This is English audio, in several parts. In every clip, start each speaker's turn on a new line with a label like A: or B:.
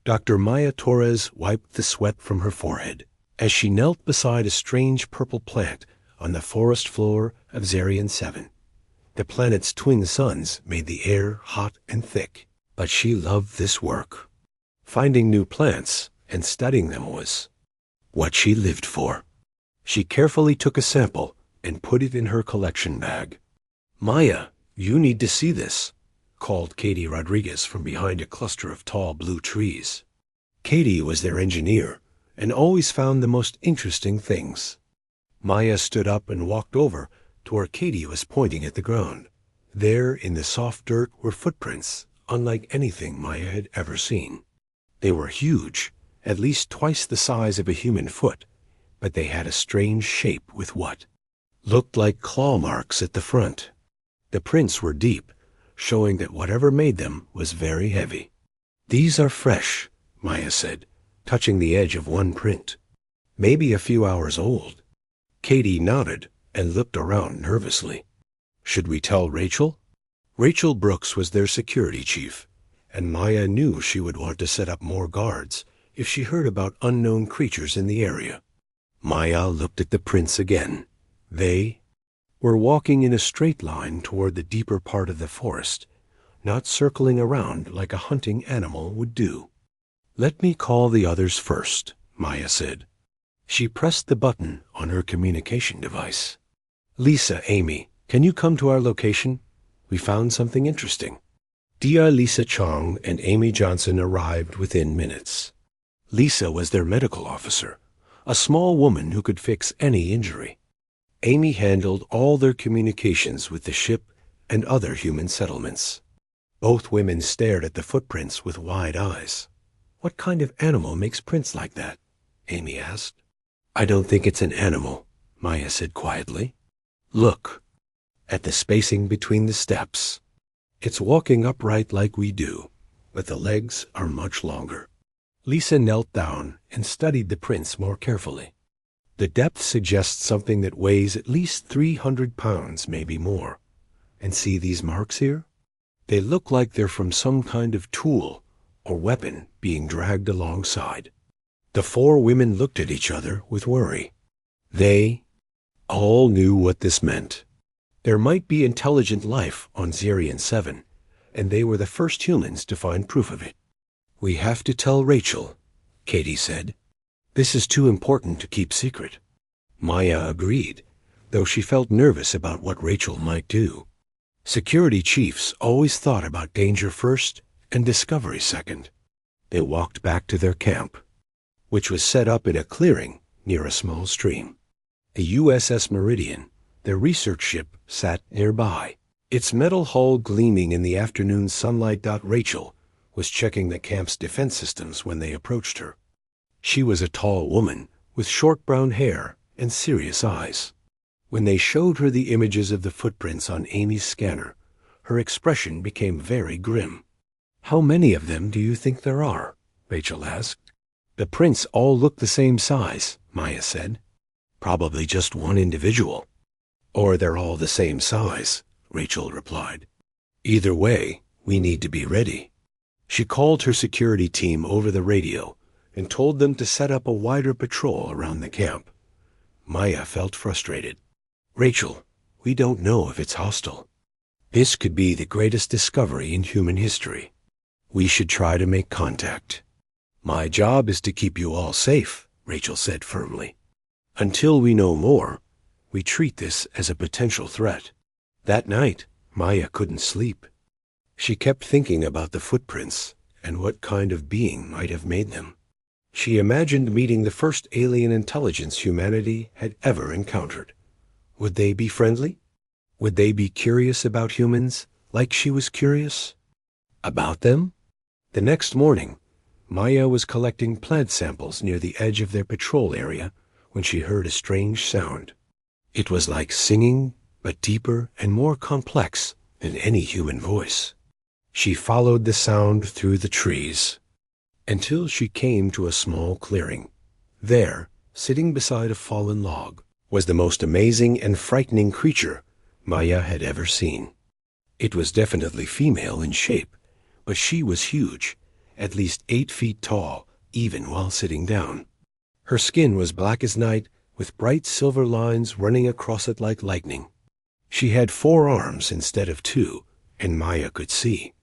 A: Dr. Maya Torres wiped the sweat from her forehead as she knelt beside a strange purple plant on the forest floor of Zarian 7. The planet's twin suns made the air hot and thick, but she loved this work. Finding new plants and studying them was what she lived for. She carefully took a sample and put it in her collection bag. "Maya, you need to see this," called Katie Rodriguez from behind a cluster of tall blue trees. Katie was their engineer and always found the most interesting things. Maya stood up and walked over to where Katie was pointing at the ground. There in the soft dirt were footprints unlike anything Maya had ever seen. They were huge, at least twice the size of a human foot, but they had a strange shape with what looked like claw marks at the front. The prints were deep, showing that whatever made them was very heavy. "These are fresh," Maya said, touching the edge of one print. "Maybe a few hours old." Katie nodded and looked around nervously. "Should we tell Rachel?" Rachel Brooks was their security chief, and Maya knew she would want to set up more guards if she heard about unknown creatures in the area. Maya looked at the prints again. They were walking in a straight line toward the deeper part of the forest, not circling around like a hunting animal would do. "Let me call the others first," Maya said. She pressed the button on her communication device. "Lisa, Amy, can you come to our location? We found something interesting." Dia Lisa Chong and Amy Johnson arrived within minutes. Lisa was their medical officer, a small woman who could fix any injury. Amy handled all their communications with the ship and other human settlements. Both women stared at the footprints with wide eyes. "What kind of animal makes prints like that?" Amy asked. "I don't think it's an animal," Maya said quietly. "Look at the spacing between the steps. It's walking upright like we do, but the legs are much longer." Lisa knelt down and studied the prints more carefully. "The depth suggests something that weighs at least 300 pounds, maybe more. And see these marks here? They look like they're from some kind of tool or weapon being dragged alongside." The four women looked at each other with worry. They all knew what this meant. There might be intelligent life on Zarian 7, and they were the first humans to find proof of it. "We have to tell Rachel," Katie said. "This is too important to keep secret." Maya agreed, though she felt nervous about what Rachel might do. Security chiefs always thought about danger first and discovery second. They walked back to their camp, which was set up in a clearing near a small stream. The USS Meridian, their research ship, sat nearby, its metal hull gleaming in the afternoon sunlight. Rachel was checking the camp's defense systems when they approached her. She was a tall woman with short brown hair and serious eyes. When they showed her the images of the footprints on Amy's scanner, her expression became very grim. "How many of them do you think there are?" Rachel asked. "The prints all look the same size," Maya said. "Probably just one individual." "Or they're all the same size," Rachel replied. "Either way, we need to be ready." She called her security team over the radio and told them to set up a wider patrol around the camp. Maya felt frustrated. "Rachel, we don't know if it's hostile. This could be the greatest discovery in human history. We should try to make contact." "My job is to keep you all safe," Rachel said firmly. "Until we know more, we treat this as a potential threat." That night, Maya couldn't sleep. She kept thinking about the footprints and what kind of being might have made them. She imagined meeting the first alien intelligence humanity had ever encountered. Would they be friendly? Would they be curious about humans, like she was curious about them? The next morning, Maya was collecting plant samples near the edge of their patrol area when she heard a strange sound. It was like singing, but deeper and more complex than any human voice. She followed the sound through the trees until she came to a small clearing. There, sitting beside a fallen log, was the most amazing and frightening creature Maya had ever seen. It was definitely female in shape, but she was huge, at least 8 feet tall, even while sitting down. Her skin was black as night, with bright silver lines running across it like lightning. She had 4 arms instead of 2, and Maya could see.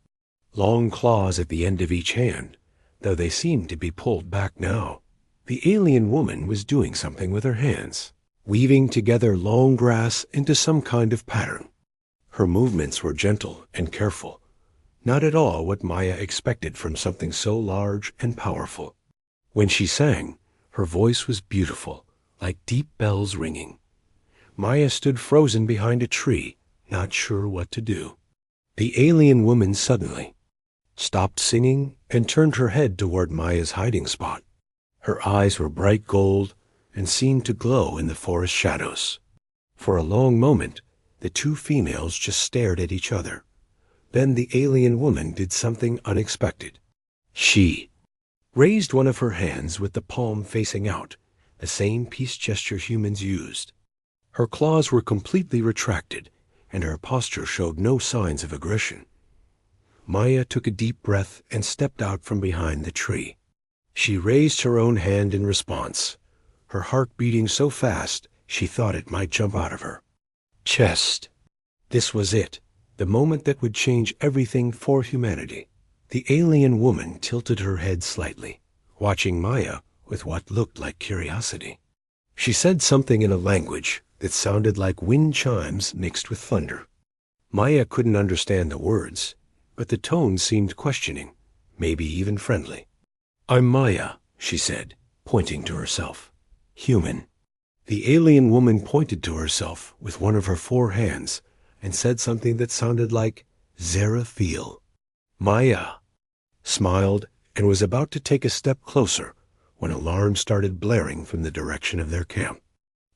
A: Long claws at the end of each hand, though they seemed to be pulled back now. The alien woman was doing something with her hands, weaving together long grass into some kind of pattern. Her movements were gentle and careful, not at all what Maya expected from something so large and powerful. When she sang, her voice was beautiful, like deep bells ringing. Maya stood frozen behind a tree, not sure what to do. The alien woman suddenly stopped singing and turned her head toward Maya's hiding spot. Her eyes were bright gold and seemed to glow in the forest shadows. For a long moment, the 2 females just stared at each other. Then the alien woman did something unexpected. She raised one of her hands with the palm facing out, the same peace gesture humans used. Her claws were completely retracted, and her posture showed no signs of aggression. Maya took a deep breath and stepped out from behind the tree. She raised her own hand in response, her heart beating so fast she thought it might jump out of her chest. This was it, the moment that would change everything for humanity. The alien woman tilted her head slightly, watching Maya with what looked like curiosity. She said something in a language that sounded like wind chimes mixed with thunder. Maya couldn't understand the words, but the tone seemed questioning, maybe even friendly. "I'm Maya," she said, pointing to herself. "Human." The alien woman pointed to herself with one of her 4 hands and said something that sounded like Zarathiel. Maya smiled and was about to take a step closer when alarms started blaring from the direction of their camp.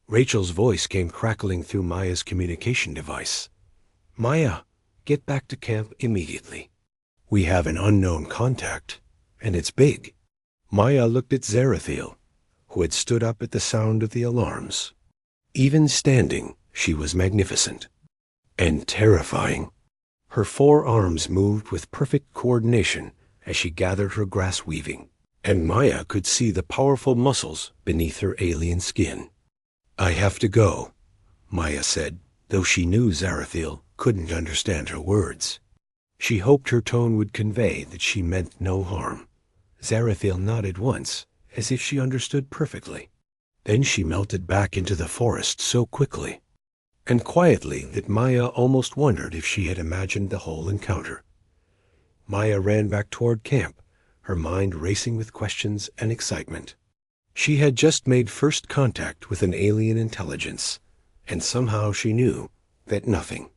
A: Rachel's voice came crackling through Maya's communication device. "Maya, get back to camp immediately. We have an unknown contact, and it's big." Maya looked at Zarathiel, who had stood up at the sound of the alarms. Even standing, she was magnificent and terrifying. Her 4 arms moved with perfect coordination as she gathered her grass weaving, and Maya could see the powerful muscles beneath her alien skin. "I have to go," Maya said, though she knew Zarathiel couldn't understand her words. She hoped her tone would convey that she meant no harm. Zarathiel nodded once, as if she understood perfectly. Then she melted back into the forest so quickly and quietly that Maya almost wondered if she had imagined the whole encounter. Maya ran back toward camp, her mind racing with questions and excitement. She had just made first contact with an alien intelligence, and somehow she knew that nothing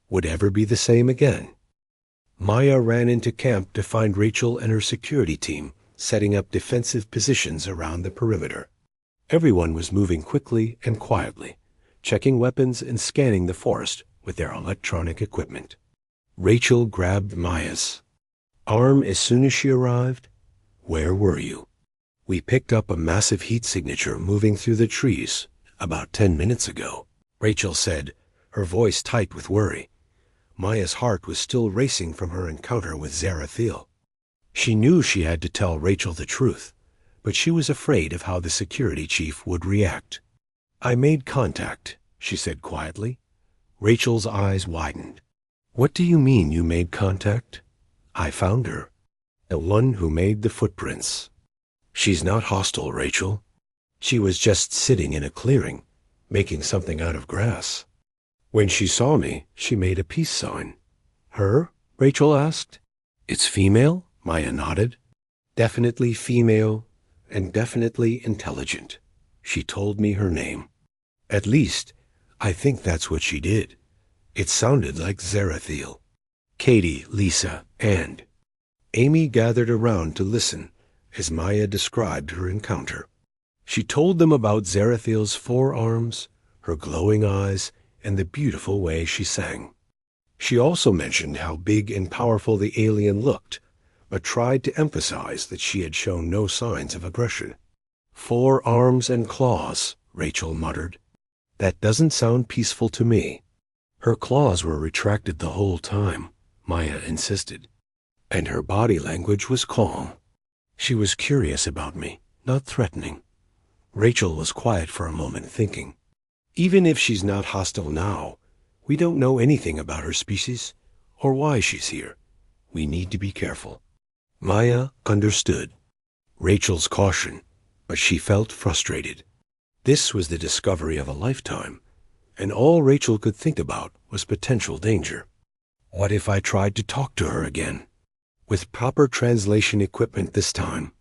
A: would ever be the same again. Maya ran into camp to find Rachel and her security team setting up defensive positions around the perimeter. Everyone was moving quickly and quietly, checking weapons and scanning the forest with their electronic equipment. Rachel grabbed Maya's arm as soon as she arrived. "Where were you?" "We picked up a massive heat signature moving through the trees about 10 minutes ago," Rachel said, her voice tight with worry. Maya's heart was still racing from her encounter with Zarathiel. She knew she had to tell Rachel the truth, but she was afraid of how the security chief would react. "I made contact," she said quietly. Rachel's eyes widened. "What do you mean you made contact?" "I found her. The one who made the footprints." "She's not hostile, Rachel. She was just sitting in a clearing, making something out of grass. When she saw me, she made a peace sign." "Her?" Rachel asked. "It's female?" Maya nodded. "Definitely female and definitely intelligent. She told me her name. At least, I think that's what she did. It sounded like Zarathiel." Katie, Lisa, and Amy gathered around to listen as Maya described her encounter. She told them about Zarathiel's 4 arms, her glowing eyes, and the beautiful way she sang. She also mentioned how big and powerful the alien looked, but tried to emphasize that she had shown no signs of aggression. "4 arms and claws," Rachel muttered. "That doesn't sound peaceful to me." "Her claws were retracted the whole time," Maya insisted. and her body language was calm. She was curious about me, not threatening. Rachel was quiet for a moment, thinking. Even if she's not hostile now, we don't know anything about her species or why she's here. We need to be careful. Maya understood Rachel's caution, but she felt frustrated. This was the discovery of a lifetime, and all Rachel could think about was potential danger. What if I tried to talk to her again? With proper translation equipment this time?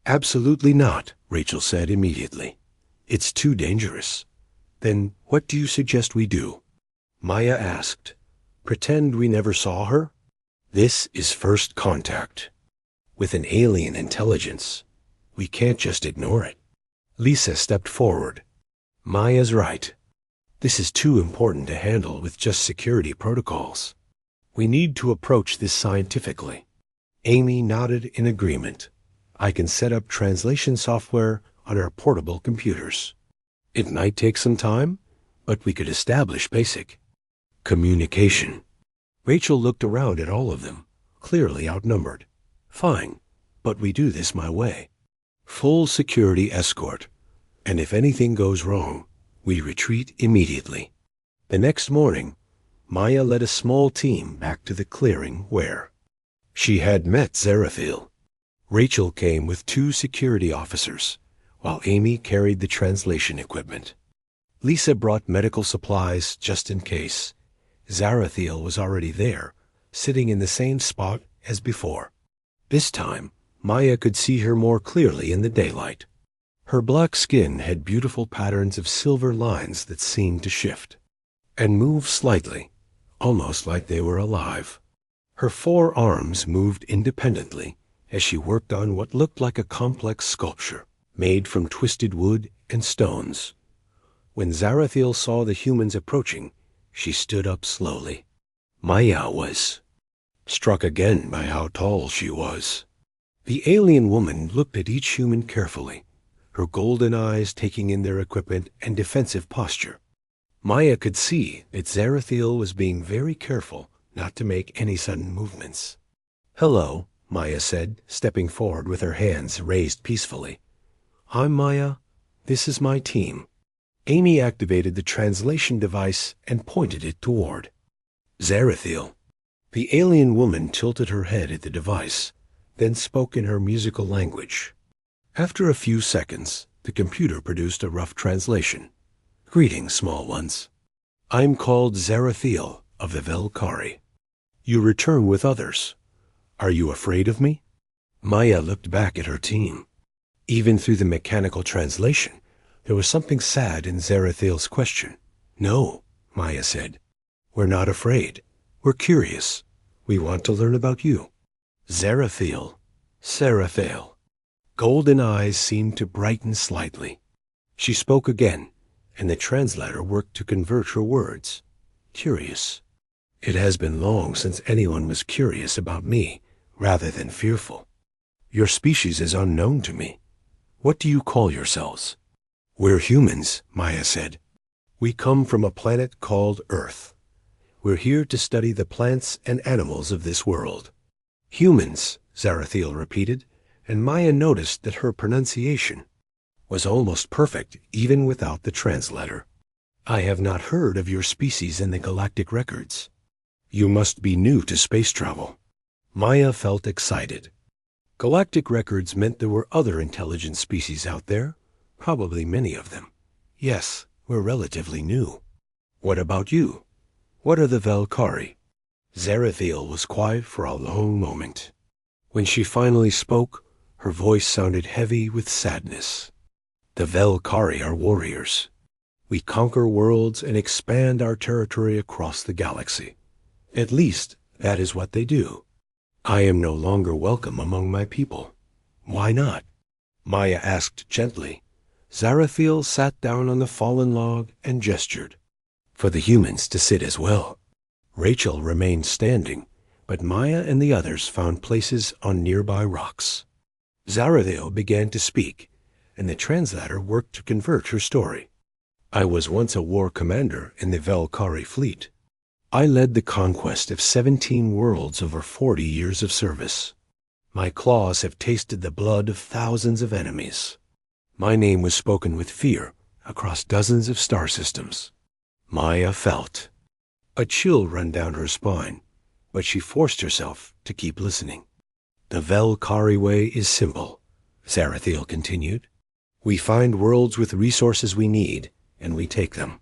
A: Absolutely not, Rachel said immediately. It's too dangerous. Then what do you suggest we do? Maya asked. Pretend we never saw her? This is first contact. With an alien intelligence. We can't just ignore it. Lisa stepped forward. Maya's right. This is too important to handle with just security protocols. We need to approach this scientifically. Amy nodded in agreement. I can set up translation software on our portable computers. It might take some time, but we could establish basic communication. Rachel looked around at all of them, clearly outnumbered. Fine, but we do this my way. Full security escort, and if anything goes wrong, we retreat immediately. The next morning, Maya led a small team back to the clearing where she had met Zarathiel. Rachel came with 2 security officers, while Amy carried the translation equipment. Lisa brought medical supplies just in case. Zarathiel was already there, sitting in the same spot as before. This time, Maya could see her more clearly in the daylight. Her black skin had beautiful patterns of silver lines that seemed to shift and move slightly, almost like they were alive. Her 4 arms moved independently as she worked on what looked like a complex sculpture made from twisted wood and stones. When Zarathiel saw the humans approaching, she stood up slowly. Maya was struck again by how tall she was. The alien woman looked at each human carefully, her golden eyes taking in their equipment and defensive posture. Maya could see that Zarathiel was being very careful not to make any sudden movements. Hello, Maya said, stepping forward with her hands raised peacefully. I'm Maya. This is my team. Amy activated the translation device and pointed it toward Zarathiel. The alien woman tilted her head at the device, then spoke in her musical language. After a few seconds, the computer produced a rough translation. Greetings, small ones. I'm called Zarathiel of the Velkari. You return with others. Are you afraid of me? Maya looked back at her team. Even through the mechanical translation, there was something sad in Zarathiel's question. No, Maya said. We're not afraid. We're curious. We want to learn about you. Zarathiel. Golden eyes seemed to brighten slightly. She spoke again, and the translator worked to convert her words. Curious. It has been long since anyone was curious about me, rather than fearful. Your species is unknown to me. What do you call yourselves? We're humans, Maya said. We come from a planet called Earth. We're here to study the plants and animals of this world. Humans, Zarathiel repeated, and Maya noticed that her pronunciation was almost perfect even without the translator. I have not heard of your species in the galactic records. You must be new to space travel. Maya felt excited. Galactic records meant there were other intelligent species out there, probably many of them. Yes, we're relatively new. What about you? What are the Velkari? Zarathiel was quiet for a long moment. When she finally spoke, her voice sounded heavy with sadness. The Velkari are warriors. We conquer worlds and expand our territory across the galaxy. At least, that is what they do. I am no longer welcome among my people. Why not? Maya asked gently. Zarathiel sat down on the fallen log and gestured. For the humans to sit as well. Rachel remained standing, but Maya and the others found places on nearby rocks. Zarathiel began to speak, and the translator worked to convert her story. I was once a war commander in the Velkari fleet. I led the conquest of 17 worlds over 40 years of service. My claws have tasted the blood of thousands of enemies. My name was spoken with fear across dozens of star systems. Maya felt a chill run down her spine, but she forced herself to keep listening. The Velkari way is simple, Zarathiel continued. We find worlds with resources we need, and we take them.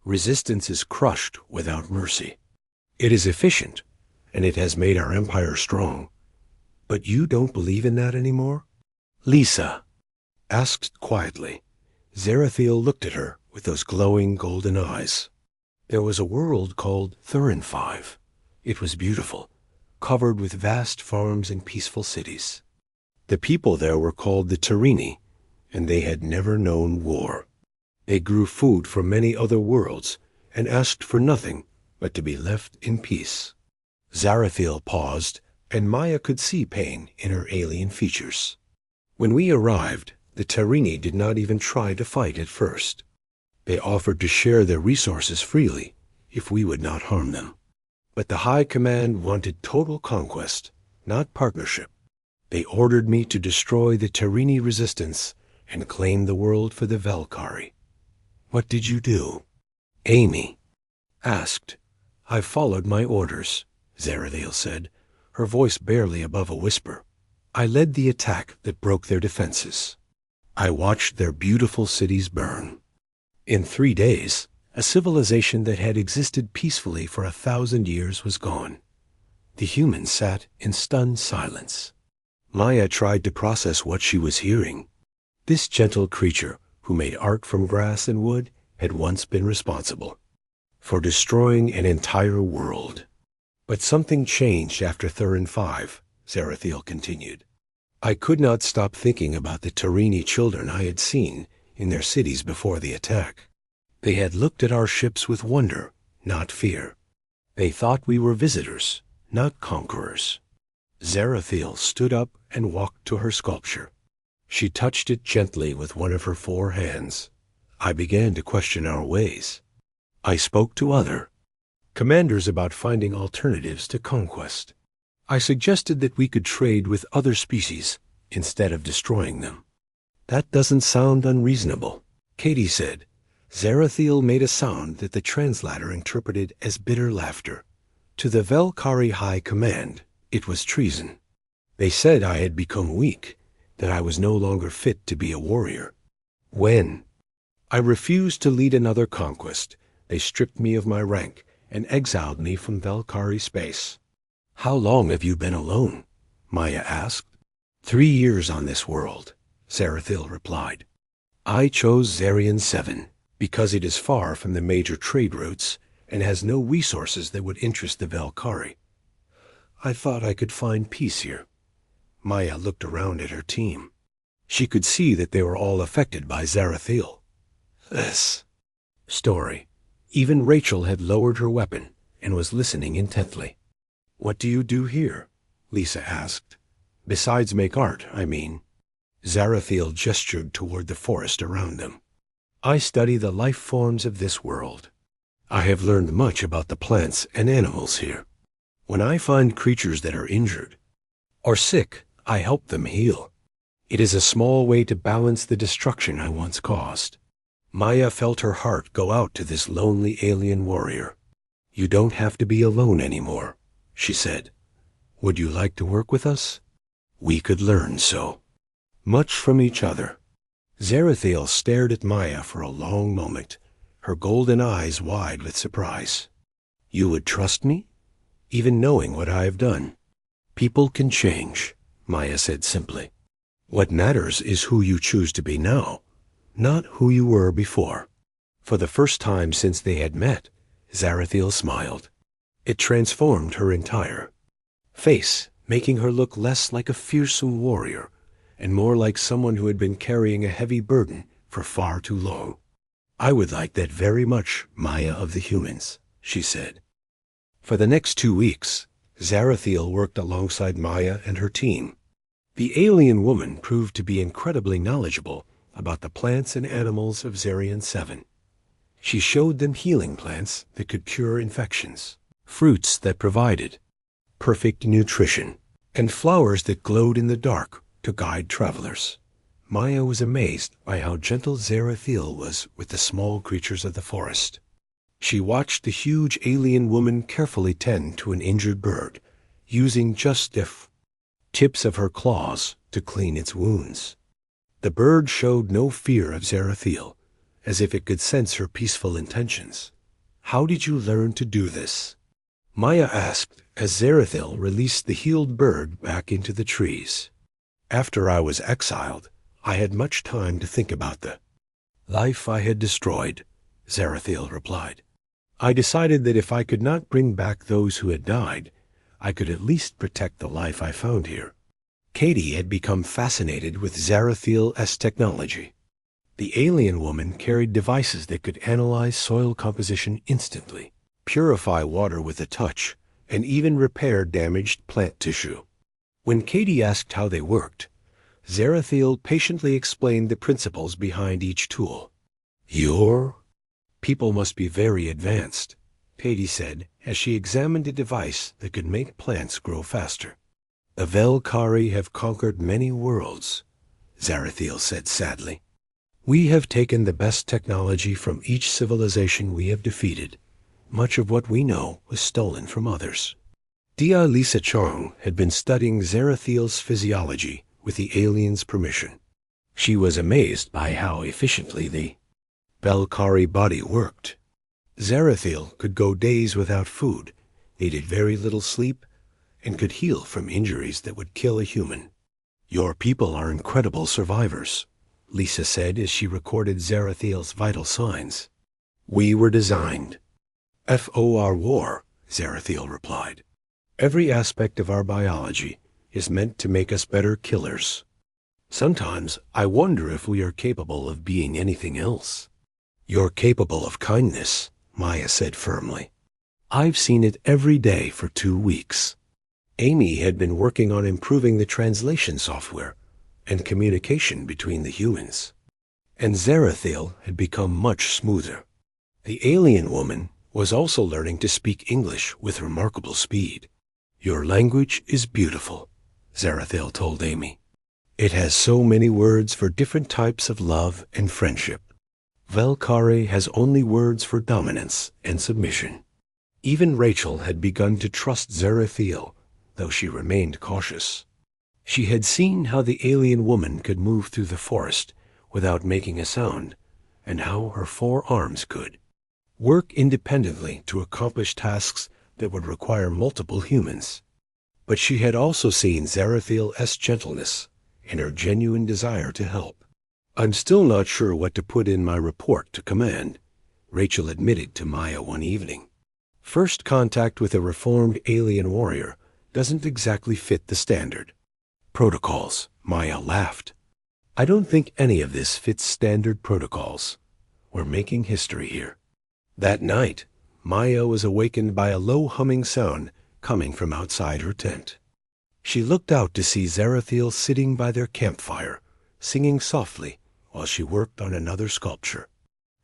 A: Resistance is crushed without mercy. It is efficient, and it has made our empire strong. But you don't believe in that anymore? Lisa asked quietly. Zarathiel looked at her with those glowing golden eyes. There was a world called Thurin 5. It was beautiful, covered with vast farms and peaceful cities. The people there were called the Tarini, and they had never known war. They grew food from many other worlds and asked for nothing but to be left in peace. Zarathiel paused, and Maya could see pain in her alien features. When we arrived, the Tarini did not even try to fight at first. They offered to share their resources freely if we would not harm them. But the High Command wanted total conquest, not partnership. They ordered me to destroy the Tarini resistance and claim the world for the Velkari. What did you do? Amy asked. I followed my orders, Zarathiel said, her voice barely above a whisper. I led the attack that broke their defenses. I watched their beautiful cities burn. In 3 days, a civilization that had existed peacefully for 1,000 years was gone. The humans sat in stunned silence. Maya tried to process what she was hearing. This gentle creature, who made art from grass and wood, had once been responsible for destroying an entire world. But something changed after Thurin 5, Zarathiel continued. I could not stop thinking about the Tarini children I had seen in their cities before the attack. They had looked at our ships with wonder, not fear. They thought we were visitors, not conquerors. Zarathiel stood up and walked to her sculpture. She touched it gently with one of her 4 hands. I began to question our ways. I spoke to other commanders about finding alternatives to conquest. I suggested that we could trade with other species instead of destroying them. That doesn't sound unreasonable, Katie said. Zarathiel made a sound that the translator interpreted as bitter laughter. To the Velkari High Command, it was treason. They said I had become weak, that I was no longer fit to be a warrior. When I refused to lead another conquest, they stripped me of my rank and exiled me from Velkari space. How long have you been alone? Maya asked. 3 years on this world, Zarathiel replied. I chose Zarian 7 because it is far from the major trade routes and has no resources that would interest the Velkari. I thought I could find peace here. Maya looked around at her team. She could see that they were all affected by Zarathiel. This story. Even Rachel had lowered her weapon and was listening intently. What do you do here? Lisa asked. Besides make art, I mean. Zarathiel gestured toward the forest around them. I study the life forms of this world. I have learned much about the plants and animals here. When I find creatures that are injured or sick, I help them heal. It is a small way to balance the destruction I once caused. Maya felt her heart go out to this lonely alien warrior. You don't have to be alone anymore, she said. Would you like to work with us? We could learn so much from each other. Zarathiel stared at Maya for a long moment, her golden eyes wide with surprise. You would trust me? Even knowing what I have done? People can change, Maya said simply. What matters is who you choose to be now, not who you were before. For the first time since they had met, Zarathiel smiled. It transformed her entire face, making her look less like a fearsome warrior and more like someone who had been carrying a heavy burden for far too long. I would like that very much, Maya of the humans, she said. For the next 2 weeks, Zarathiel worked alongside Maya and her team. The alien woman proved to be incredibly knowledgeable about the plants and animals of Zarian 7. She showed them healing plants that could cure infections, fruits that provided perfect nutrition, and flowers that glowed in the dark to guide travelers. Maya was amazed by how gentle Zarathiel was with the small creatures of the forest. She watched the huge alien woman carefully tend to an injured bird, using just the tips of her claws to clean its wounds. The bird showed no fear of Zarathiel, as if it could sense her peaceful intentions. "How did you learn to do this?" Maya asked as Zarathiel released the healed bird back into the trees. "After I was exiled, I had much time to think about the life I had destroyed," Zarathiel replied. "I decided that if I could not bring back those who had died, I could at least protect the life I found here." Katie had become fascinated with Zarathiel's technology. The alien woman carried devices that could analyze soil composition instantly, purify water with a touch, and even repair damaged plant tissue. When Katie asked how they worked, Zarathiel patiently explained the principles behind each tool. "Your people must be very advanced," Katie said as she examined a device that could make plants grow faster. "The Velkari have conquered many worlds," Zarathiel said sadly. "We have taken the best technology from each civilization we have defeated. Much of what we know was stolen from others." Dia Lisa Chong had been studying Zarathiel's physiology with the aliens' permission. She was amazed by how efficiently the Velkari body worked. Zarathiel could go days without food, needed very little sleep, and could heal from injuries that would kill a human. "Your people are incredible survivors," Lisa said as she recorded Zarathiel's vital signs. "We were designed." HFY War, Zarathiel replied. "Every aspect of our biology is meant to make us better killers. Sometimes I wonder if we are capable of being anything else." "You're capable of kindness," Maya said firmly. "I've seen it every day for 2 weeks." Amy had been working on improving the translation software and communication between the humans, and Zarathiel had become much smoother. The alien woman was also learning to speak English with remarkable speed. "Your language is beautiful," Zarathiel told Amy. "It has so many words for different types of love and friendship. Velkari has only words for dominance and submission." Even Rachel had begun to trust Zarathiel, though she remained cautious. She had seen how the alien woman could move through the forest without making a sound, and how her 4 arms could work independently to accomplish tasks that would require multiple humans. But she had also seen Zarathiel's gentleness and her genuine desire to help. "I'm still not sure what to put in my report to command," Rachel admitted to Maya one evening. "First contact with a reformed alien warrior doesn't exactly fit the standard protocols." Maya laughed. "I don't think any of this fits standard protocols. We're making history here." That night, Maya was awakened by a low humming sound coming from outside her tent. She looked out to see Zarathiel sitting by their campfire, singing softly while she worked on another sculpture.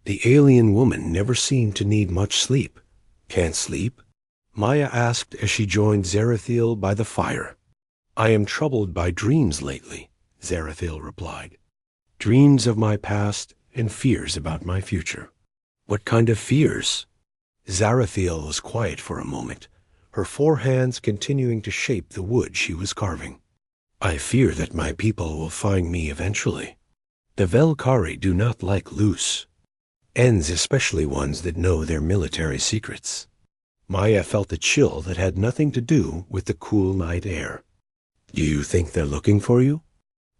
A: The alien woman never seemed to need much sleep. "Can't sleep?" Maya asked as she joined Zarathiel by the fire. "I am troubled by dreams lately," Zarathiel replied. "Dreams of my past and fears about my future." "What kind of fears?" Zarathiel was quiet for a moment, her 4 hands continuing to shape the wood she was carving. "I fear that my people will find me eventually. The Velkari do not like loose ends, especially ones that know their military secrets." Maya felt a chill that had nothing to do with the cool night air. "Do you think they're looking for you?"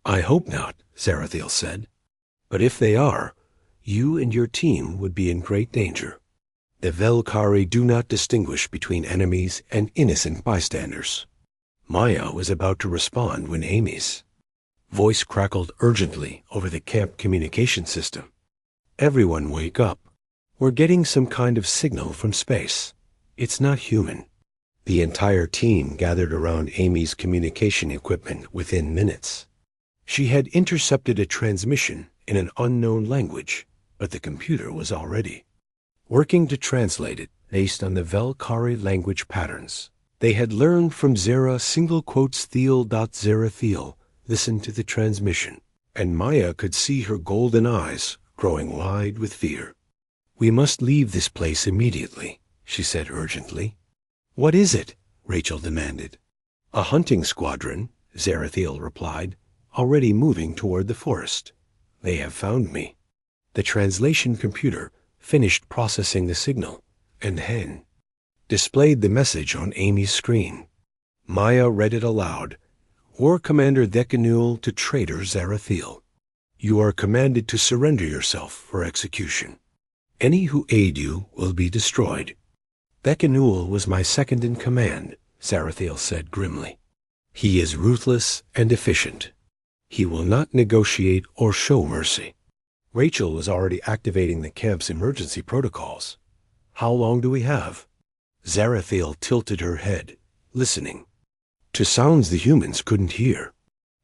A: "I hope not," Zarathiel said. "But if they are, you and your team would be in great danger. The Velkari do not distinguish between enemies and innocent bystanders." Maya was about to respond when Amy's voice crackled urgently over the camp communication system. "Everyone wake up. We're getting some kind of signal from space. It's not human." The entire team gathered around Amy's communication equipment within minutes. She had intercepted a transmission in an unknown language, but the computer was already working to translate it based on the Velkari language patterns. They had learned from Zera Thiel.Zerathil. Listen to the transmission, and Maya could see her golden eyes growing wide with fear. "We must leave this place immediately," she said urgently. "What is it?" Rachel demanded. "A hunting squadron," Zarathiel replied, "already moving toward the forest. They have found me." The translation computer finished processing the signal, and Hen displayed the message on Amy's screen. Maya read it aloud. "War Commander Dekanul to Traitor Zarathiel. You are commanded to surrender yourself for execution. Any who aid you will be destroyed." "Dekanul was my second in command," Zarathiel said grimly. "He is ruthless and efficient. He will not negotiate or show mercy." Rachel was already activating the camp's emergency protocols. "How long do we have?" Zarathiel tilted her head, listening to sounds the humans couldn't hear.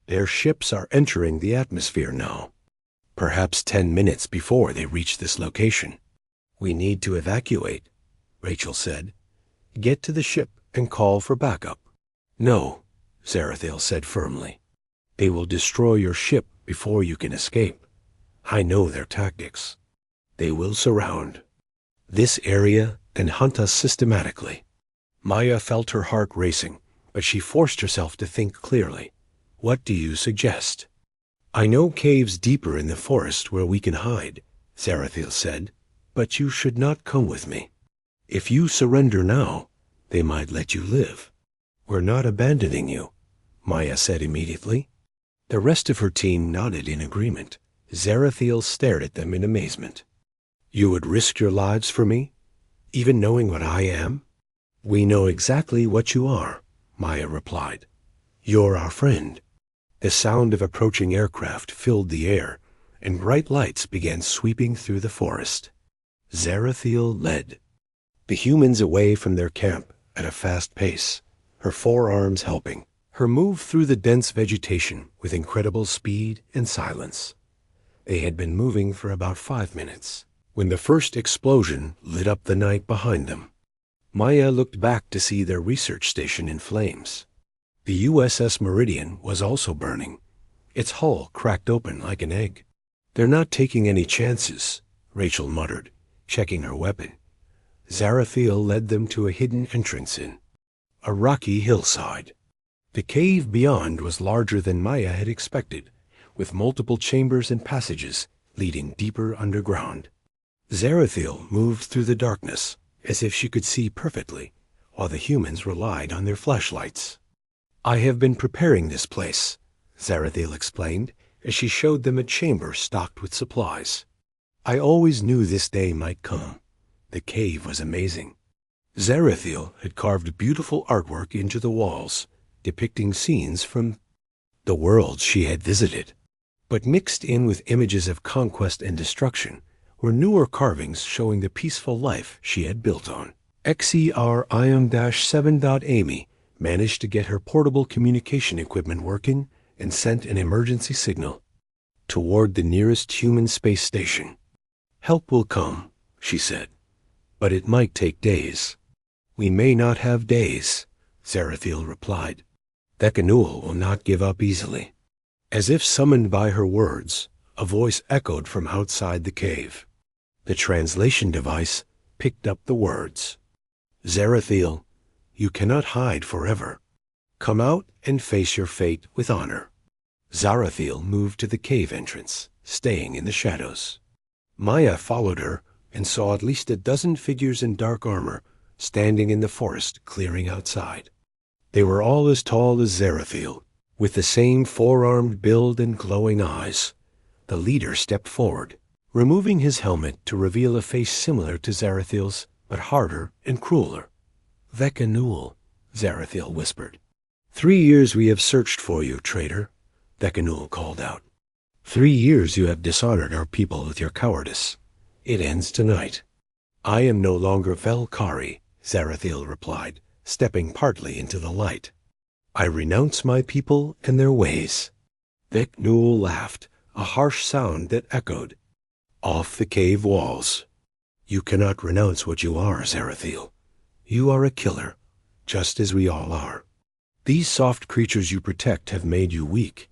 A: "Their ships are entering the atmosphere now. Perhaps 10 minutes before they reach this location." "We need to evacuate," Rachel said. "Get to the ship and call for backup." "No," Zarathiel said firmly. "They will destroy your ship before you can escape. I know their tactics. They will surround this area and hunt us systematically." Maya felt her heart racing, but she forced herself to think clearly. "What do you suggest?" "I know caves deeper in the forest where we can hide," Zarathiel said, "but you should not come with me. If you surrender now, they might let you live." "We're not abandoning you," Maya said immediately. The rest of her team nodded in agreement. Zarathiel stared at them in amazement. "You would risk your lives for me, even knowing what I am?" "We know exactly what you are," Maya replied. "You're our friend." The sound of approaching aircraft filled the air, and bright lights began sweeping through the forest. Zarathiel led the humans away from their camp at a fast pace, her forearms helping her move through the dense vegetation with incredible speed and silence. They had been moving for about 5 minutes when the first explosion lit up the night behind them. Maya looked back to see their research station in flames. The USS Meridian was also burning, its hull cracked open like an egg. "They're not taking any chances," Rachel muttered, checking her weapon. Zarathiel led them to a hidden entrance in a rocky hillside. The cave beyond was larger than Maya had expected, with multiple chambers and passages leading deeper underground. Zarathiel moved through the darkness as if she could see perfectly, while the humans relied on their flashlights. "I have been preparing this place," Zarathiel explained as she showed them a chamber stocked with supplies. "I always knew this day might come." The cave was amazing. Zarathiel had carved beautiful artwork into the walls, depicting scenes from the worlds she had visited. But mixed in with images of conquest and destruction were newer carvings showing the peaceful life she had built on. XER-IM-7.Amy managed to get her portable communication equipment working and sent an emergency signal toward the nearest human space station. "Help will come," she said, "but it might take days." "We may not have days," Zarathiel replied. "Dekanul will not give up easily." As if summoned by her words, a voice echoed from outside the cave. The translation device picked up the words. "Zarathiel, you cannot hide forever. Come out and face your fate with honor." Zarathiel moved to the cave entrance, staying in the shadows. Maya followed her and saw at least a dozen figures in dark armor standing in the forest clearing outside. They were all as tall as Zarathiel, with the same four-armed build and glowing eyes. The leader stepped forward, removing his helmet to reveal a face similar to Zarathiel's, but harder and crueler. "Dekanul," Zarathiel whispered. 3 years we have searched for you, traitor," Dekanul called out. 3 years you have dishonored our people with your cowardice. It ends tonight." "I am no longer Velkari," Zarathiel replied, stepping partly into the light. "I renounce my people and their ways." Dekanul laughed, a harsh sound that echoed off the cave walls. You cannot renounce what you are, Zarathiel. You are a killer, just as we all are. These soft creatures you protect have made you weak,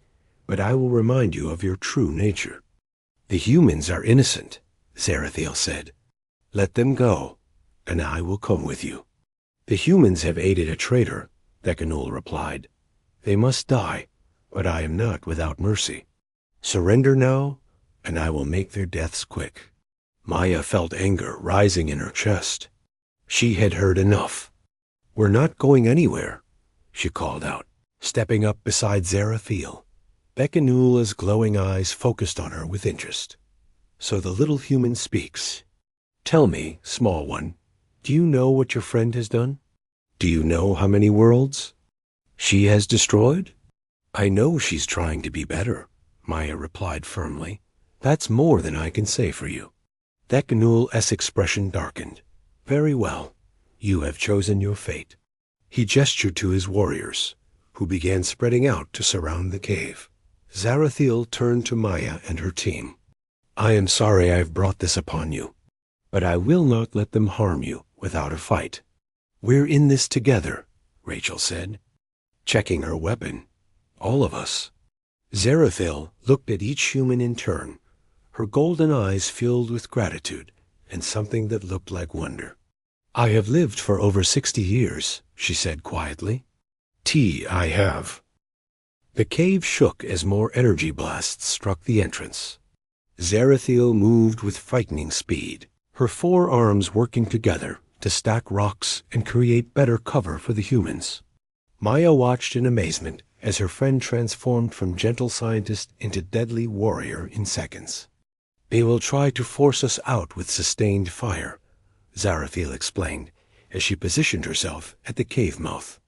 A: but I will remind you of your true nature. The humans are innocent, Zarathiel said. Let them go, and I will come with you. The humans have aided a traitor, Thekanul replied. They must die, but I am not without mercy. Surrender now, and I will make their deaths quick. Maya felt anger rising in her chest. She had heard enough. We're not going anywhere, she called out, stepping up beside Zarathiel. Thekanul's glowing eyes focused on her with interest. So the little human speaks. Tell me, small one, do you know what your friend has done? Do you know how many worlds she has destroyed? I know she's trying to be better, Maya replied firmly. That's more than I can say for you. Thekanul's expression darkened. Very well. You have chosen your fate. He gestured to his warriors, who began spreading out to surround the cave. Zarathiel turned to Maya and her team. I am sorry I've brought this upon you, but I will not let them harm you without a fight. We're in this together, Rachel said, checking her weapon. All of us. Zarathiel looked at each human in turn, her golden eyes filled with gratitude and something that looked like wonder. I have lived for over 60 years, she said quietly. I have. The cave shook as more energy blasts struck the entrance. Zarathiel moved with frightening speed, her 4 arms working together to stack rocks and create better cover for the humans. Maya watched in amazement as her friend transformed from gentle scientist into deadly warrior in seconds. They will try to force us out with sustained fire, Zarathiel explained as she positioned herself at the cave mouth.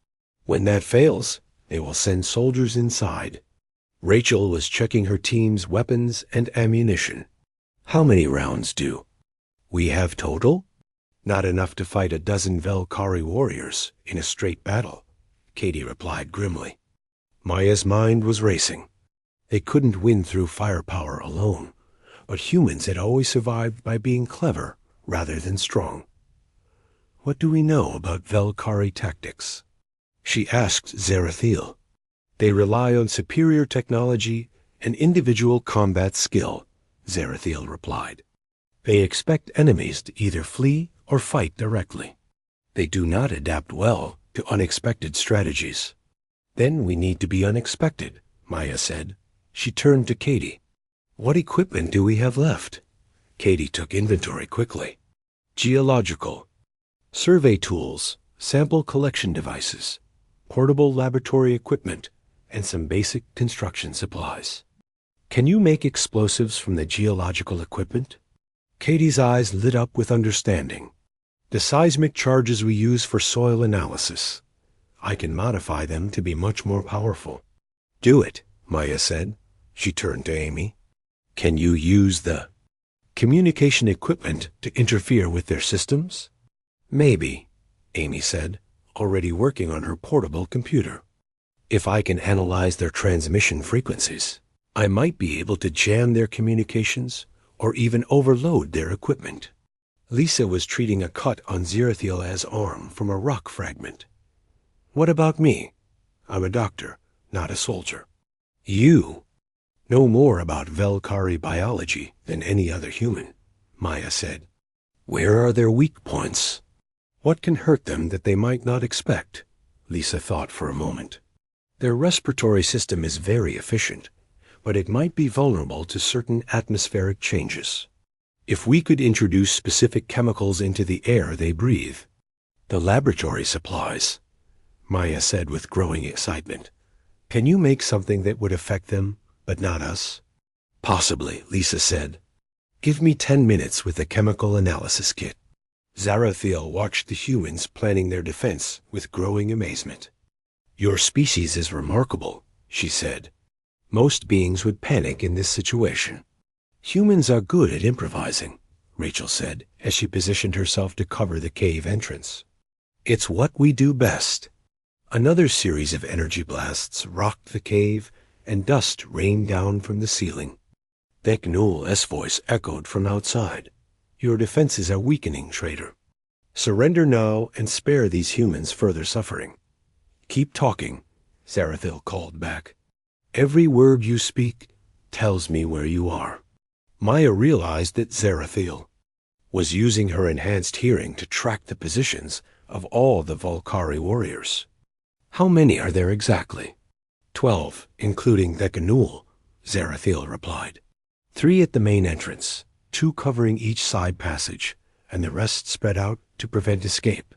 A: When that fails, they will send soldiers inside. Rachel was checking her team's weapons and ammunition. How many rounds do we have total? Not enough to fight a dozen Velkari warriors in a straight battle, Katie replied grimly. Maya's mind was racing. They couldn't win through firepower alone, but humans had always survived by being clever rather than strong. What do we know about Velkari tactics? She asked Zarathiel. They rely on superior technology and individual combat skill, Zarathiel replied. They expect enemies to either flee or fight directly. They do not adapt well to unexpected strategies. Then we need to be unexpected, Maya said. She turned to Katie. What equipment do we have left? Katie took inventory quickly. Geological, survey tools, sample collection devices, portable laboratory equipment, and some basic construction supplies. Can you make explosives from the geological equipment? Katie's eyes lit up with understanding. The seismic charges we use for soil analysis. I can modify them to be much more powerful. Do it, Maya said. She turned to Amy. Can you use the communication equipment to interfere with their systems? Maybe, Amy said, already working on her portable computer. If I can analyze their transmission frequencies, I might be able to jam their communications or even overload their equipment. Lisa was treating a cut on Zarathiel's arm from a rock fragment. What about me? I'm a doctor, not a soldier. You know more about Velkari biology than any other human, Maya said. Where are their weak points? What can hurt them that they might not expect? Lisa thought for a moment. Their respiratory system is very efficient, but it might be vulnerable to certain atmospheric changes. If we could introduce specific chemicals into the air they breathe. The laboratory supplies, Maya said with growing excitement. Can you make something that would affect them, but not us? Possibly, Lisa said. Give me 10 minutes with the chemical analysis kit. Zarathiel watched the humans planning their defense with growing amazement. Your species is remarkable, she said. Most beings would panic in this situation. Humans are good at improvising, Rachel said as she positioned herself to cover the cave entrance. It's what we do best. Another series of energy blasts rocked the cave and dust rained down from the ceiling. Thekanul's voice echoed from outside. Your defenses are weakening, traitor. Surrender now and spare these humans further suffering. Keep talking, Zarathil called back. Every word you speak tells me where you are. Maya realized that Zarathil was using her enhanced hearing to track the positions of all the Volcari warriors. How many are there exactly? 12, including Thekanul, Zarathil replied. 3 at the main entrance, 2 covering each side passage, and the rest spread out to prevent escape.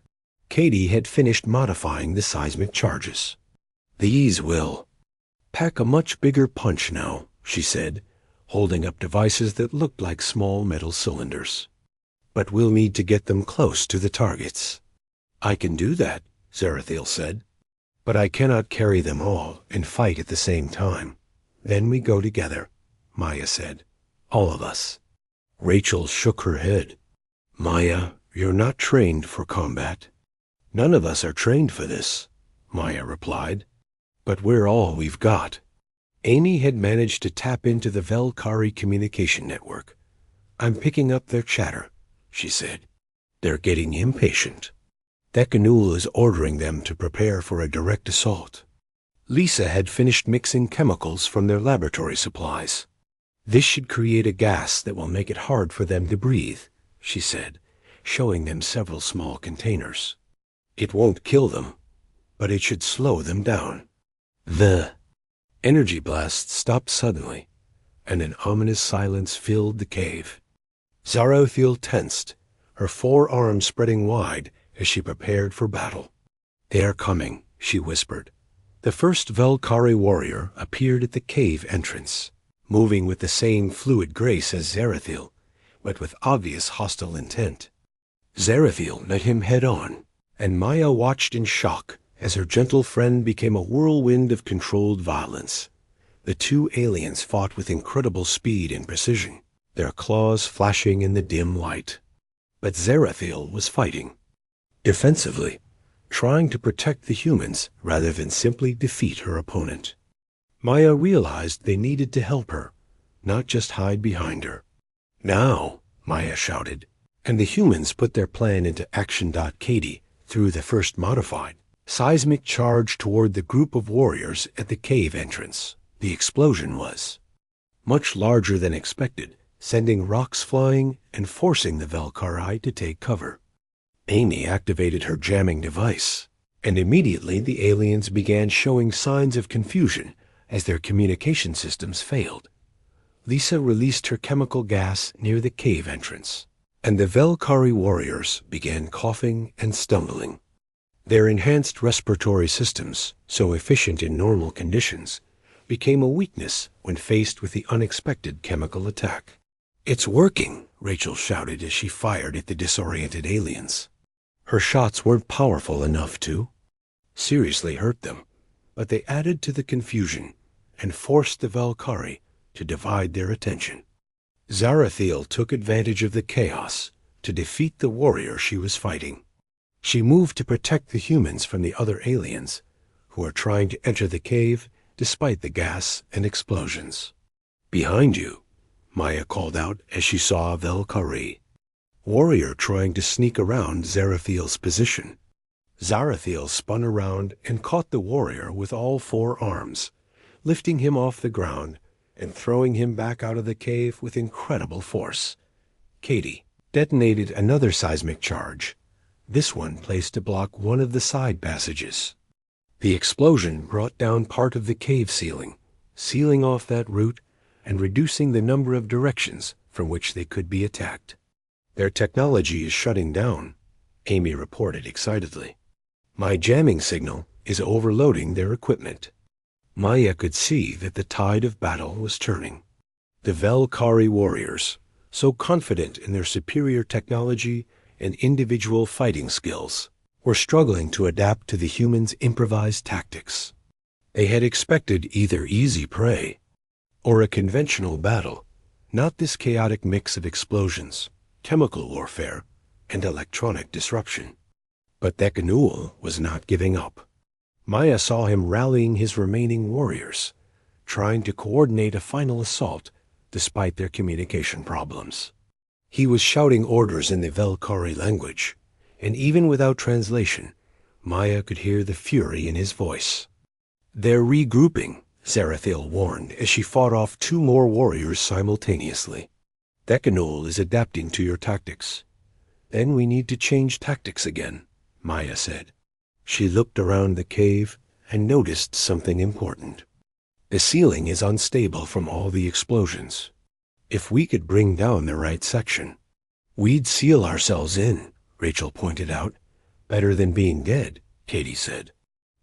A: Katie had finished modifying the seismic charges. These will pack a much bigger punch now, she said, holding up devices that looked like small metal cylinders. But we'll need to get them close to the targets. I can do that, Zarathil said. But I cannot carry them all and fight at the same time. Then we go together, Maya said. All of us. Rachel shook her head. Maya, you're not trained for combat. None of us are trained for this, Maya replied. But we're all we've got. Amy had managed to tap into the Velkari communication network. I'm picking up their chatter, she said. They're getting impatient. Thekanul is ordering them to prepare for a direct assault. Lisa had finished mixing chemicals from their laboratory supplies. This should create a gas that will make it hard for them to breathe, she said, showing them several small containers. It won't kill them, but it should slow them down. The energy blast stopped suddenly, and an ominous silence filled the cave. Zarathil tensed, her forearms spreading wide as she prepared for battle. They are coming, she whispered. The first Velkari warrior appeared at the cave entrance, moving with the same fluid grace as Zarathil, but with obvious hostile intent. Zarathil met him head-on, and Maya watched in shock as her gentle friend became a whirlwind of controlled violence. The 2 aliens fought with incredible speed and precision, their claws flashing in the dim light. But Zarathil was fighting defensively, trying to protect the humans rather than simply defeat her opponent. Maya realized they needed to help her, not just hide behind her. Now, Maya shouted, and the humans put their plan into action. Katie threw the first modified seismic charge toward the group of warriors at the cave entrance. The explosion was much larger than expected, sending rocks flying and forcing the Velkari to take cover. Amy activated her jamming device, and immediately the aliens began showing signs of confusion as their communication systems failed. Lisa released her chemical gas near the cave entrance, and the Velkari warriors began coughing and stumbling. Their enhanced respiratory systems, so efficient in normal conditions, became a weakness when faced with the unexpected chemical attack. It's working, Rachel shouted as she fired at the disoriented aliens. Her shots weren't powerful enough to seriously hurt them, but they added to the confusion and forced the Velkari to divide their attention. Zarathil took advantage of the chaos to defeat the warrior she was fighting. She moved to protect the humans from the other aliens, who were trying to enter the cave despite the gas and explosions. Behind you, Maya called out as she saw a Velkari warrior trying to sneak around Zarathil's position. Zarathil spun around and caught the warrior with all 4 arms, lifting him off the ground and throwing him back out of the cave with incredible force. Katie detonated another seismic charge, this one placed to block one of the side passages. The explosion brought down part of the cave ceiling, sealing off that route and reducing the number of directions from which they could be attacked. Their technology is shutting down, Amy reported excitedly. My jamming signal is overloading their equipment. Maya could see that the tide of battle was turning. The Velkari warriors, so confident in their superior technology and individual fighting skills, were struggling to adapt to the humans' improvised tactics. They had expected either easy prey or a conventional battle, not this chaotic mix of explosions, chemical warfare, and electronic disruption. But Thekanul was not giving up. Maya saw him rallying his remaining warriors, trying to coordinate a final assault despite their communication problems. He was shouting orders in the Velkari language, and even without translation, Maya could hear the fury in his voice. "They're regrouping," Zarathiel warned as she fought off 2 more warriors simultaneously. "Decanol is adapting to your tactics." "Then we need to change tactics again," Maya said. She looked around the cave and noticed something important. "The ceiling is unstable from all the explosions. If we could bring down the right section, we'd seal ourselves in," Rachel pointed out. "Better than being dead," Katie said.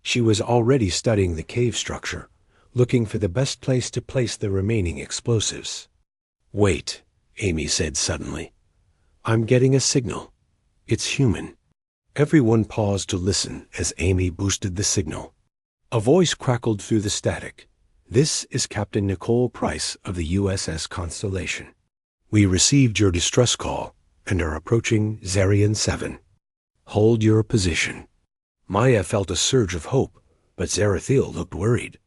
A: She was already studying the cave structure, looking for the best place to place the remaining explosives. "Wait," Amy said suddenly. "I'm getting a signal. It's human." Everyone paused to listen as Amy boosted the signal. A voice crackled through the static. "This is Captain Nicole Price of the USS Constellation. We received your distress call and are approaching Zarian 7. Hold your position." Maya felt a surge of hope, but Zarathiel looked worried.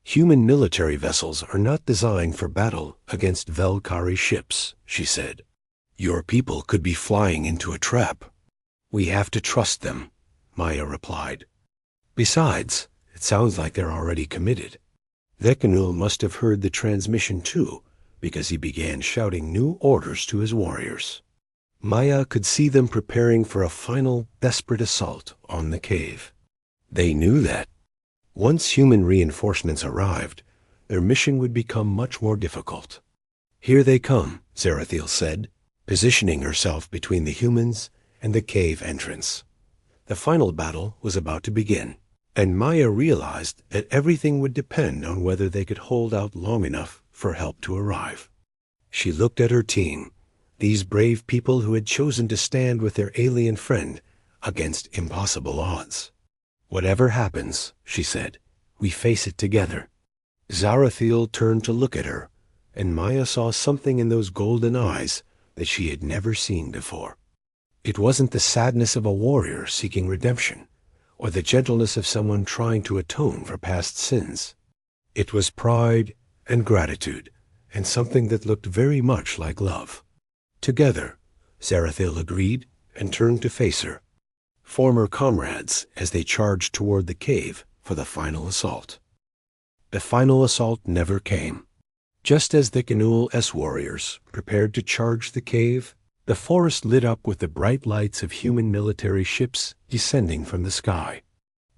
A: "Human military vessels are not designed for battle against Velkari ships," she said. "Your people could be flying into a trap." "We have to trust them," Maya replied. "Besides, it sounds like they're already committed." Decanul must have heard the transmission too, because he began shouting new orders to his warriors. Maya could see them preparing for a final, desperate assault on the cave. They knew that. Once human reinforcements arrived, their mission would become much more difficult. "Here they come," Zarathiel said, positioning herself between the humans and the cave entrance. The final battle was about to begin, and Maya realized that everything would depend on whether they could hold out long enough for help to arrive. She looked at her team, these brave people who had chosen to stand with their alien friend against impossible odds. "Whatever happens," she said, "we face it together." Zarathiel turned to look at her, and Maya saw something in those golden eyes that she had never seen before. It wasn't the sadness of a warrior seeking redemption, or the gentleness of someone trying to atone for past sins. It was pride and gratitude, and something that looked very much like love. "Together," Zarathiel agreed and turned to face her, former comrades as they charged toward the cave for the final assault. The final assault never came. Just as the Canul-S warriors prepared to charge the cave, the forest lit up with the bright lights of human military ships descending from the sky.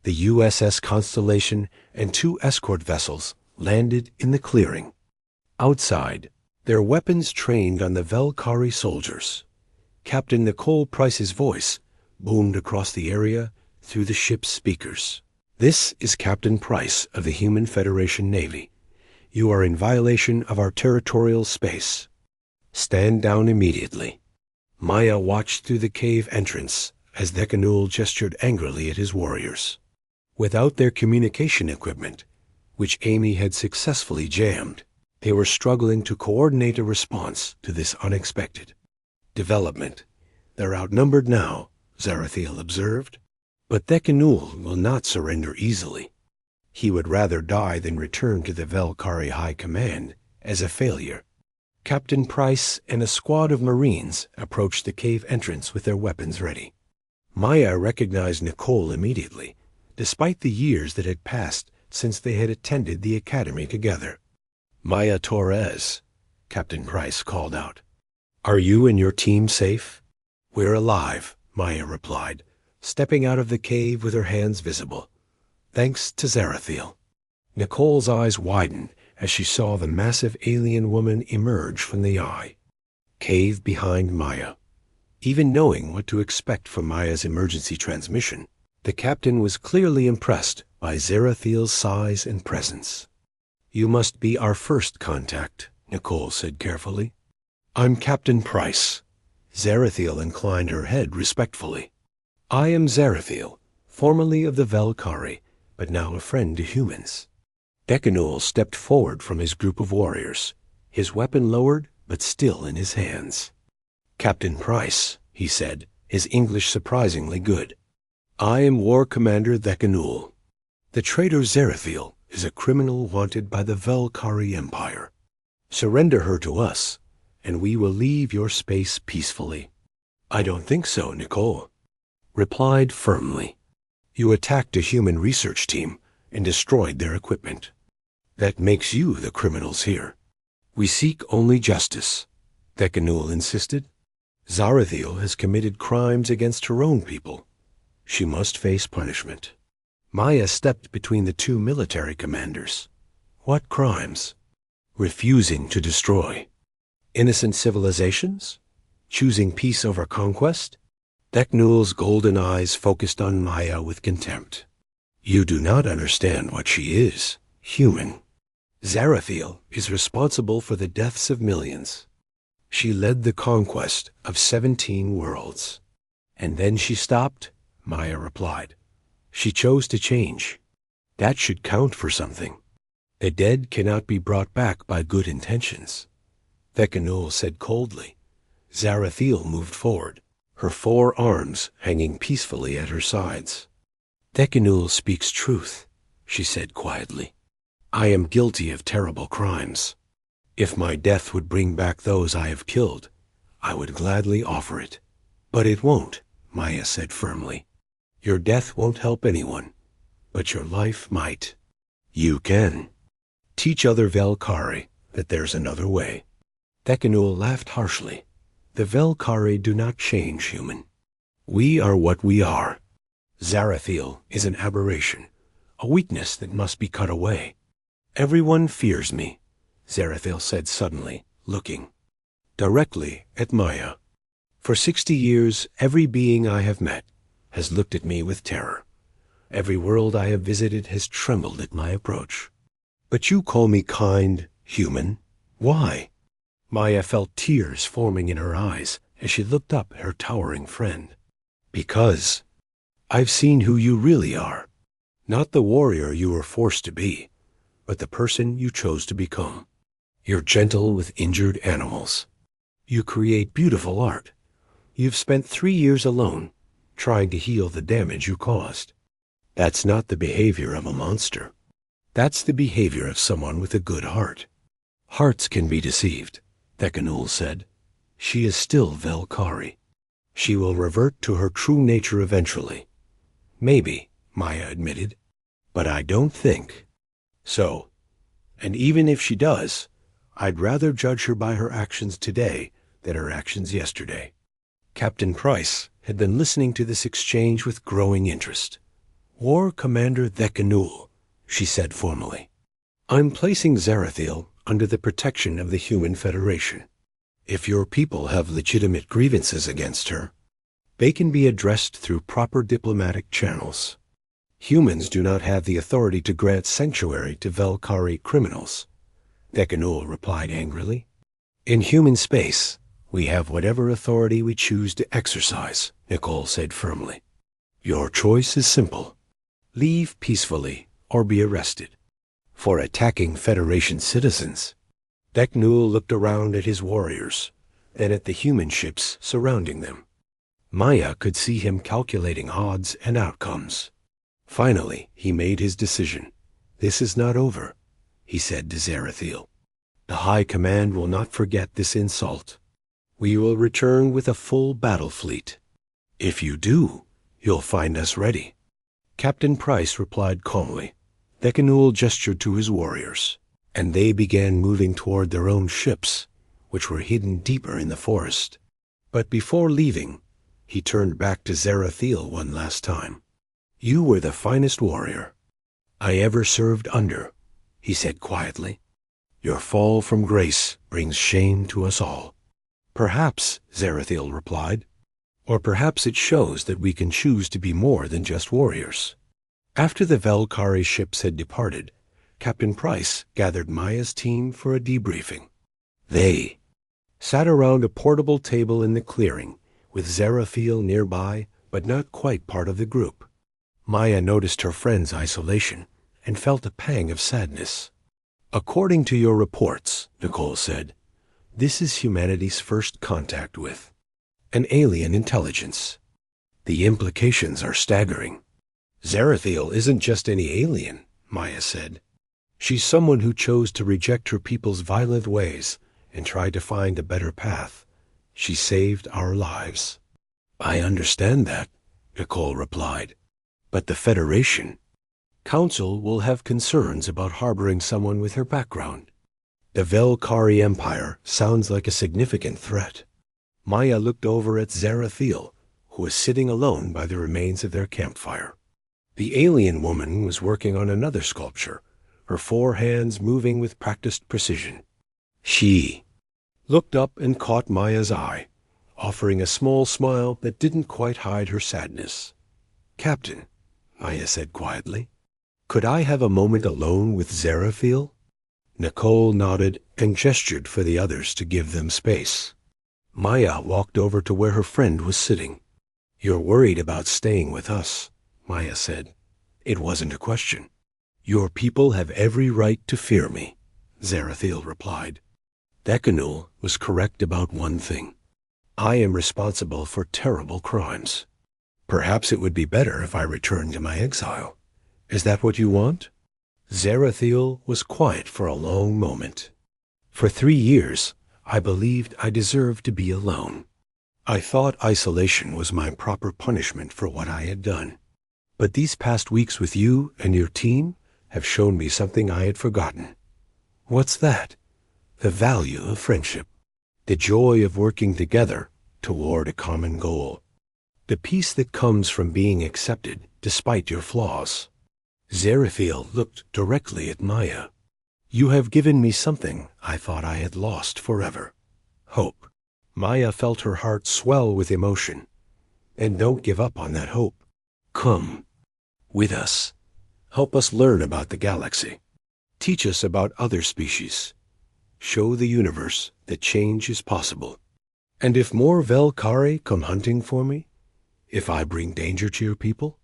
A: The USS Constellation and 2 escort vessels landed in the clearing. Outside, their weapons trained on the Velkari soldiers. Captain Nicole Price's voice boomed across the area through the ship's speakers. "This is Captain Price of the Human Federation Navy. You are in violation of our territorial space. Stand down immediately." Maya watched through the cave entrance as Decanul gestured angrily at his warriors. Without their communication equipment, which Amy had successfully jammed, they were struggling to coordinate a response to this unexpected development. "They're outnumbered now," Zarathiel observed. "But Decanul will not surrender easily. He would rather die than return to the Velkari High Command as a failure." Captain Price and a squad of Marines approached the cave entrance with their weapons ready. Maya recognized Nicole immediately, despite the years that had passed since they had attended the academy together. "Maya Torres," Captain Price called out. "Are you and your team safe?" "We're alive," Maya replied, stepping out of the cave with her hands visible. "Thanks to Zarathiel." Nicole's eyes widened as she saw the massive alien woman emerge from the eye. Cave behind Maya. Even knowing what to expect from Maya's emergency transmission, the captain was clearly impressed by Zarathiel's size and presence. "You must be our first contact," Nicole said carefully. "I'm Captain Price." Zarathiel inclined her head respectfully. "I am Zarathiel, formerly of the Velkari, but now a friend to humans." Decanul stepped forward from his group of warriors, his weapon lowered but still in his hands. "Captain Price," he said, his English surprisingly good. "I am War Commander Decanul. The traitor Zarathiel is a criminal wanted by the Velkari Empire. Surrender her to us, and we will leave your space peacefully. I don't think so, Nicole replied firmly. You attacked a human research team and destroyed their equipment. That makes you the criminals here. We seek only justice, Thekanul insisted. Zarathiel has committed crimes against her own people. She must face punishment. Maya stepped between the two military commanders. What crimes? Refusing to destroy innocent civilizations? Choosing peace over conquest? Thekanul's golden eyes focused on Maya with contempt. You do not understand what she is, human. Zarathiel is responsible for the deaths of millions. She led the conquest of 17 worlds. And then she stopped, Maya replied. She chose to change. That should count for something. The dead cannot be brought back by good intentions. Thekanul said coldly. Zarathiel moved forward, her 4 arms hanging peacefully at her sides. Thekanul speaks truth, she said quietly. I am guilty of terrible crimes. If my death would bring back those I have killed, I would gladly offer it. But it won't, Maya said firmly. Your death won't help anyone, but your life might. You can. Teach other Velkari that there's another way. Thekanul laughed harshly. The Velkari do not change, human. We are what we are. Zarathiel is an aberration, a weakness that must be cut away. Everyone fears me, Zarathiel said suddenly, looking directly at Maya. For 60 years, every being I have met has looked at me with terror. Every world I have visited has trembled at my approach. But you call me kind, human. Why? Maya felt tears forming in her eyes as she looked up at her towering friend. Because I've seen who you really are. Not the warrior you were forced to be, but the person you chose to become. You're gentle with injured animals. You create beautiful art. You've spent 3 years alone, trying to heal the damage you caused. That's not the behavior of a monster. That's the behavior of someone with a good heart. Hearts can be deceived, Thekanul said. She is still Velkari. She will revert to her true nature eventually. Maybe, Maya admitted, but I don't think so. And even if she does, I'd rather judge her by her actions today than her actions yesterday. Captain Price had been listening to this exchange with growing interest. War Commander Thekanul, she said formally. I'm placing Zarathiel under the protection of the Human Federation. If your people have legitimate grievances against her, they can be addressed through proper diplomatic channels. Humans do not have the authority to grant sanctuary to Velkari criminals, Thekanul replied angrily. In human space, we have whatever authority we choose to exercise, Nicole said firmly. Your choice is simple. Leave peacefully or be arrested. For attacking Federation citizens. Thekanul looked around at his warriors, then at the human ships surrounding them. Maya could see him calculating odds and outcomes. Finally, he made his decision. This is not over, he said to Zarathiel. The High Command will not forget this insult. We will return with a full battle fleet. If you do, you'll find us ready. Captain Price replied calmly. Thekanul gestured to his warriors, and they began moving toward their own ships, which were hidden deeper in the forest. But before leaving, he turned back to Zarathiel one last time. You were the finest warrior I ever served under, he said quietly. Your fall from grace brings shame to us all. Perhaps, Zarathiel replied, or perhaps it shows that we can choose to be more than just warriors. After the Velkari ships had departed, Captain Price gathered Maya's team for a debriefing. They sat around a portable table in the clearing, with Zarathiel nearby, but not quite part of the group. Maya noticed her friend's isolation and felt a pang of sadness. According to your reports, Nicole said, this is humanity's first contact with an alien intelligence. The implications are staggering. Zarathiel isn't just any alien, Maya said. She's someone who chose to reject her people's violent ways and tried to find a better path. She saved our lives." "I understand that," Nicole replied. "But the Federation Council will have concerns about harboring someone with her background. The Velkari Empire sounds like a significant threat." Maya looked over at Zarathiel, who was sitting alone by the remains of their campfire. The alien woman was working on another sculpture, her 4 hands moving with practiced precision. She looked up and caught Maya's eye, offering a small smile that didn't quite hide her sadness. "Captain," Maya said quietly, "could I have a moment alone with Zarathiel?" Nicole nodded and gestured for the others to give them space. Maya walked over to where her friend was sitting. "You're worried about staying with us," Maya said. "It wasn't a question." "Your people have every right to fear me," Zarathiel replied. Decanul was correct about one thing. I am responsible for terrible crimes. Perhaps it would be better if I returned to my exile. Is that what you want? Zarathiel was quiet for a long moment. For 3 years, I believed I deserved to be alone. I thought isolation was my proper punishment for what I had done. But these past weeks with you and your team have shown me something I had forgotten. What's that? The value of friendship. The joy of working together toward a common goal. The peace that comes from being accepted despite your flaws. Zarathiel looked directly at Maya. You have given me something I thought I had lost forever. Hope. Maya felt her heart swell with emotion. And don't give up on that hope. Come with us. Help us learn about the galaxy. Teach us about other species. Show the universe that change is possible. And if more Velkari come hunting for me, if I bring danger to your people,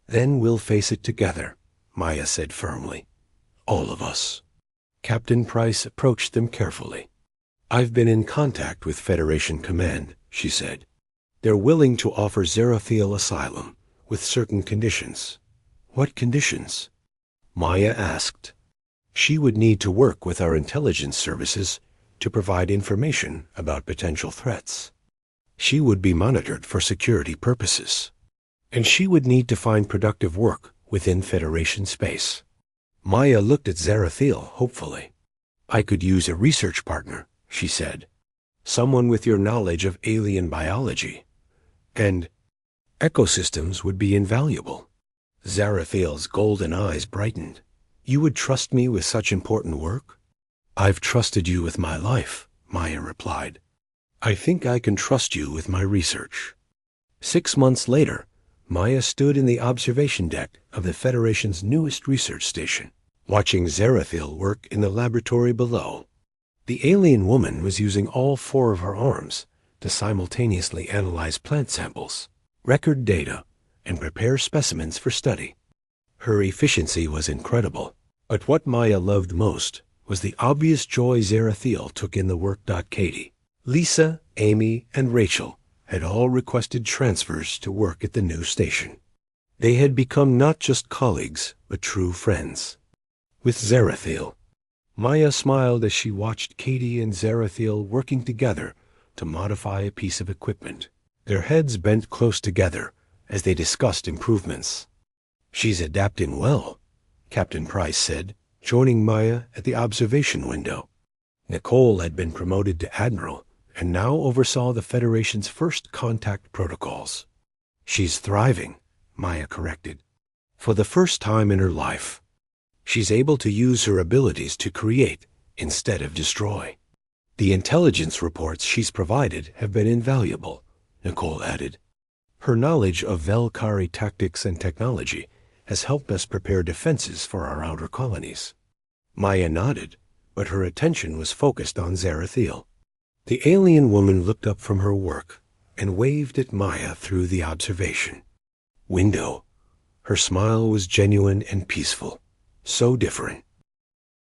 A: then we'll face it together, Maya said firmly. All of us. Captain Price approached them carefully. I've been in contact with Federation Command, she said. They're willing to offer Zarathiel asylum with certain conditions. What conditions? Maya asked. She would need to work with our intelligence services to provide information about potential threats. She would be monitored for security purposes. And she would need to find productive work within Federation space. Maya looked at Zarathiel hopefully. I could use a research partner, she said. Someone with your knowledge of alien biology. And ecosystems would be invaluable. Zarathiel's golden eyes brightened. You would trust me with such important work? I've trusted you with my life, Maya replied. I think I can trust you with my research. 6 months later, Maya stood in the observation deck of the Federation's newest research station, watching Zarathiel work in the laboratory below. The alien woman was using all 4 of her arms to simultaneously analyze plant samples, record data, and prepare specimens for study. Her efficiency was incredible, but what Maya loved most was the obvious joy Zarathiel took in the work. Katie, Lisa, Amy, and Rachel had all requested transfers to work at the new station. They had become not just colleagues, but true friends. With Zarathiel, Maya smiled as she watched Katie and Zarathiel working together to modify a piece of equipment. Their heads bent close together as they discussed improvements. She's adapting well, Captain Price said, joining Maya at the observation window. Nicole had been promoted to Admiral and now oversaw the Federation's first contact protocols. She's thriving, Maya corrected. For the first time in her life, she's able to use her abilities to create instead of destroy. The intelligence reports she's provided have been invaluable, Nicole added. Her knowledge of Velkari tactics and technology has helped us prepare defenses for our outer colonies. Maya nodded, but her attention was focused on Zarathiel. The alien woman looked up from her work and waved at Maya through the observation window. Her smile was genuine and peaceful, so different